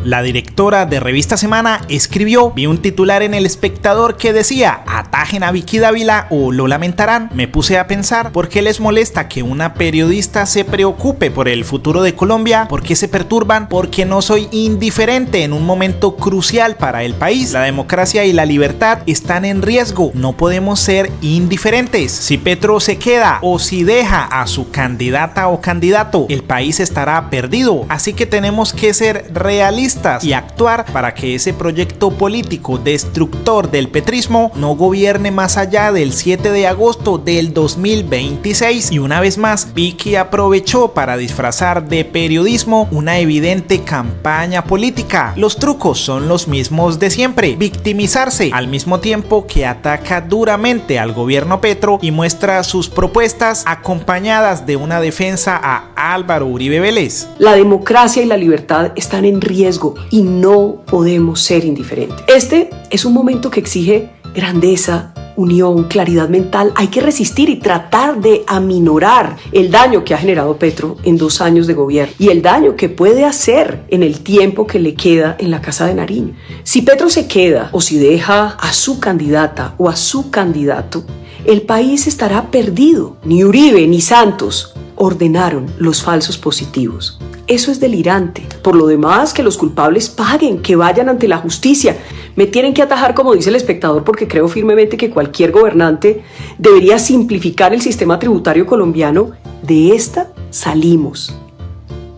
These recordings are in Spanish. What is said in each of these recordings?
La directora de Revista Semana escribió: vi un titular en El Espectador que decía "atajen a Vicky Dávila o lo lamentarán". Me puse a pensar, ¿por qué les molesta que una periodista se preocupe por el futuro de Colombia? ¿Por qué se perturban? Porque no soy indiferente en un momento crucial para el país. La democracia y la libertad están en riesgo. No podemos ser indiferentes. Si Petro se queda o si deja a su candidata o candidato, el país estará perdido. Así que tenemos que ser realistas y actuar para que ese proyecto político destructor del petrismo no gobierne más allá del 7 de agosto del 2026. Y una vez más, Vicky aprovechó para disfrazar de periodismo una evidente campaña política. Los trucos son los mismos de siempre: victimizarse, al mismo tiempo que ataca duramente al gobierno Petro y muestra sus propuestas acompañadas de una defensa a Álvaro Uribe Vélez. La democracia y la libertad están en riesgo y no podemos ser indiferentes. Este es un momento que exige grandeza, unión, claridad mental. Hay que resistir y tratar de aminorar el daño que ha generado Petro en 2 años de gobierno y el daño que puede hacer en el tiempo que le queda en la Casa de Nariño. Si Petro se queda o si deja a su candidata o a su candidato, el país estará perdido. Ni Uribe ni Santos ordenaron los falsos positivos. Eso es delirante. Por lo demás, que los culpables paguen, que vayan ante la justicia. Me tienen que atajar, como dice El Espectador, porque creo firmemente que cualquier gobernante debería simplificar el sistema tributario colombiano. De esta salimos.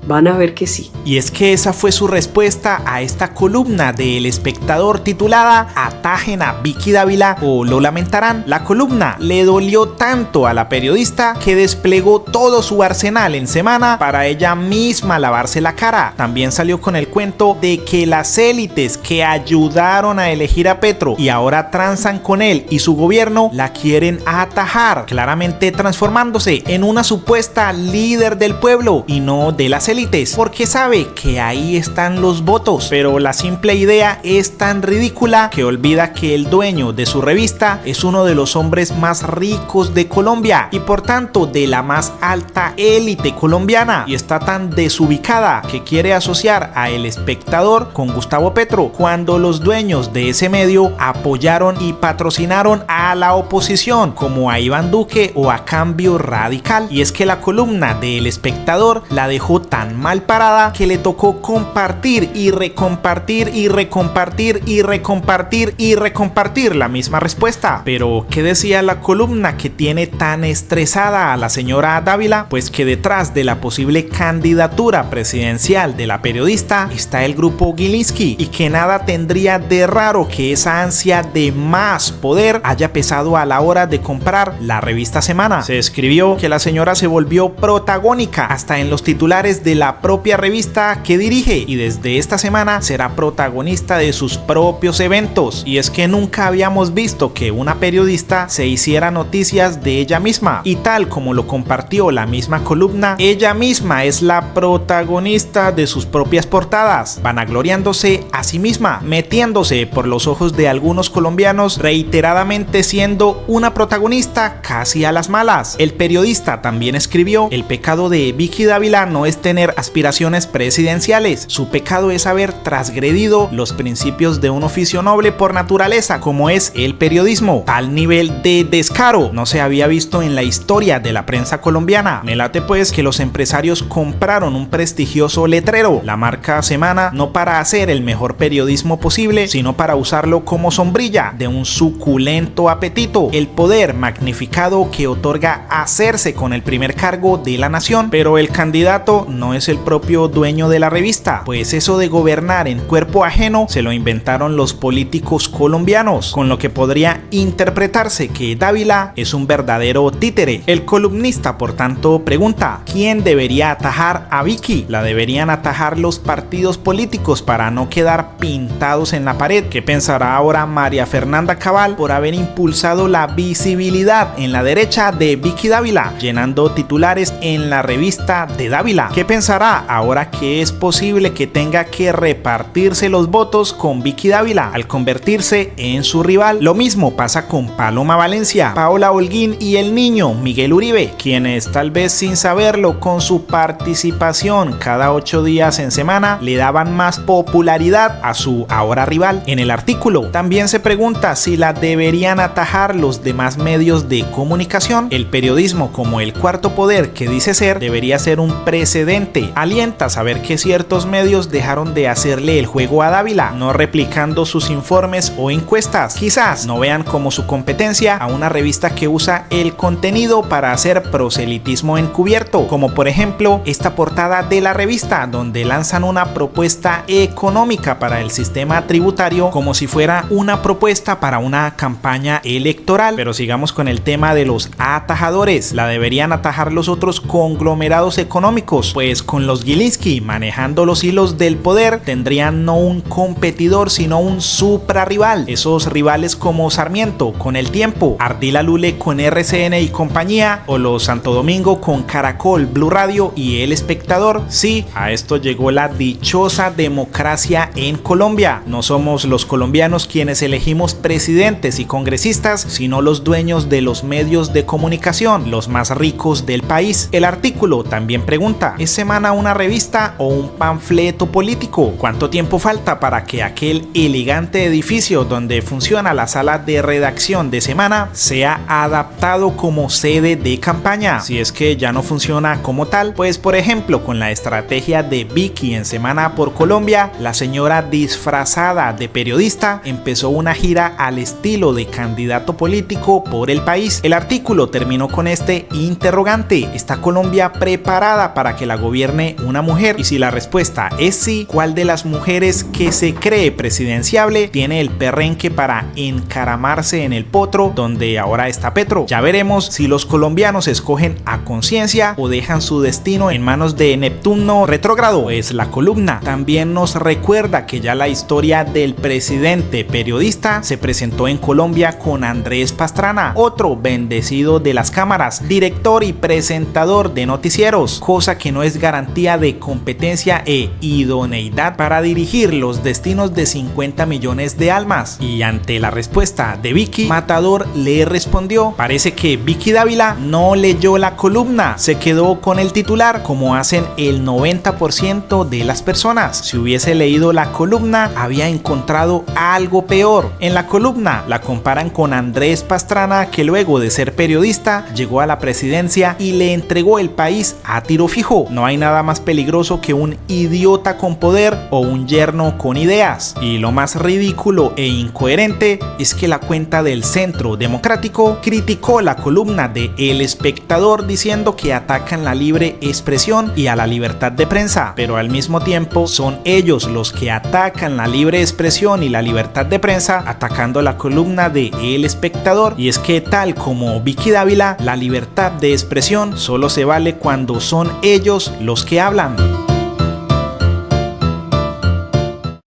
Van a ver que sí. Y es que esa fue su respuesta a esta columna de El Espectador titulada "Atajen a Vicky Dávila o lo lamentarán". La columna le dolió tanto a la periodista que desplegó todo su arsenal en Semana para ella misma lavarse la cara. También salió con el cuento de que las élites que ayudaron a elegir a Petro y ahora transan con él y su gobierno la quieren atajar, claramente transformándose en una supuesta líder del pueblo y no de las élites, porque sabe que ahí están los votos. Pero la simple idea es tan ridícula que olvida que el dueño de su revista es uno de los hombres más ricos de Colombia y por tanto de la más alta élite colombiana, y está tan desubicada que quiere asociar a El Espectador con Gustavo Petro, cuando los dueños de ese medio apoyaron y patrocinaron a la oposición, como a Iván Duque o a Cambio Radical. Y es que la columna de El Espectador la dejó tan mal parada que le tocó compartir y recompartir y recompartir y recompartir y recompartir la misma respuesta. Pero ¿qué decía la columna que tiene tan estresada a la señora Dávila? Pues que detrás de la posible candidatura presidencial de la periodista está el grupo Gilinski y que nada tendría de raro que esa ansia de más poder haya pesado a la hora de comprar la revista Semana. Se escribió que la señora se volvió protagónica hasta en los titulares de la propia revista que dirige y desde esta semana será protagonista de sus propios eventos. Y es que nunca habíamos visto que una periodista se hiciera noticias de ella misma, y tal como lo compartió la misma columna, ella misma es la protagonista de sus propias portadas, vanagloriándose a sí misma, metiéndose por los ojos de algunos colombianos, reiteradamente siendo una protagonista casi a las malas. El periodista también escribió: el pecado de Vicky Dávila no es tener aspiraciones presidenciales, su pecado es haber transgredido los principios de un oficio noble por naturaleza, como es el periodismo. Tal nivel de descaro no se había visto en la historia de la prensa colombiana. Me late pues que los empresarios compraron un prestigioso letrero, la marca Semana, no para hacer el mejor periodismo posible, sino para usarlo como sombrilla de un suculento apetito, el poder magnificado que otorga hacerse con el primer cargo de la nación. Pero el candidato no es el propio dueño de la revista, pues eso de gobernar en cuerpo ajeno se lo inventaron los políticos colombianos, con lo que podría interpretarse que Dávila es un verdadero títere. El columnista, por tanto, pregunta: ¿quién debería atajar a Vicky? ¿La deberían atajar los partidos políticos para no quedar pintados en la pared? ¿Qué pensará ahora María Fernanda Cabal por haber impulsado la visibilidad en la derecha de Vicky Dávila, llenando titulares en la revista de Dávila? ¿Qué pensará ahora que es posible que tenga que repartirse los votos con Vicky Dávila al convertirse en su rival? Lo mismo pasa con Paloma Valencia, Paola Holguín y el niño Miguel Uribe, quienes tal vez sin saberlo, con su participación cada 8 días en semana, le daban más popularidad a su ahora rival. En el artículo también se pregunta si la deberían atajar los demás medios de comunicación. El periodismo, como el cuarto poder que dice ser, debería ser un precedente. Alienta a saber que ciertos medios dejaron de hacerle el juego a Dávila, no replicando sus informes o encuestas. Quizás no vean como su competencia a una revista que usa el contenido para hacer proselitismo encubierto, como por ejemplo esta portada de la revista, donde lanzan una propuesta económica para el sistema tributario como si fuera una propuesta para una campaña electoral. Pero sigamos con el tema de los atajadores. La deberían atajar los otros conglomerados económicos, pues con los Gilinski manejando los hilos del poder tendrían no un competidor sino un suprarrival. Esos rivales como Sarmiento con El Tiempo, Ardila Lule con RCN y compañía, o los Santo Domingo con Caracol, Blue Radio y El Espectador. Sí, a esto llegó la dichosa democracia en Colombia. No somos los colombianos quienes elegimos presidentes y congresistas, sino los dueños de los medios de comunicación, los más ricos del país. El artículo también pregunta, ¿es Semana una revista o un panfleto político? ¿Cuánto tiempo falta para que aquel elegante edificio donde funciona la sala de redacción de Semana sea adaptado como sede de campaña? Si es que ya no funciona como tal, pues por ejemplo con la estrategia de Vicky en Semana por Colombia, la señora disfrazada de periodista empezó una gira al estilo de candidato político por el país. El artículo terminó con este interrogante: ¿está Colombia preparada para que la gobierne una mujer? Y si la respuesta es sí, ¿cuál de las mujeres que se cree presidenciable tiene el perrenque para encaramarse en el potro donde ahora está Petro? Ya veremos si los colombianos escogen a conciencia o dejan su destino en manos de Neptuno retrógrado. Pues la columna también nos recuerda que ya la historia del presidente periodista se presentó en Colombia con Andrés Pastrana, otro bendecido de las cámaras, director y presentador de noticieros, cosa que no es garantía de competencia e idoneidad para dirigir los destinos de 50 millones de almas. Y ante la respuesta de Vicky, Matador le respondió: parece que Vicky Dávila no leyó la columna, se quedó con el titular, como hacen el 90% de las personas. Si hubiese leído la columna, había encontrado algo peor. En la columna la comparan con Andrés Pastrana, que luego de ser periodista llegó a la presidencia y le entregó el país a tiro fijo. No hay nada más peligroso que un idiota con poder o un yerno con ideas. Y lo más ridículo e incoherente es que la cuenta del Centro Democrático criticó la columna de El Espectador diciendo que atacan la libre expresión y a la libertad de prensa, pero al mismo tiempo son ellos los que atacan la libre expresión y la libertad de prensa atacando la columna de El Espectador. Y es que tal como Vicky Dávila, la libertad de expresión solo se vale cuando son ellos los que hablan.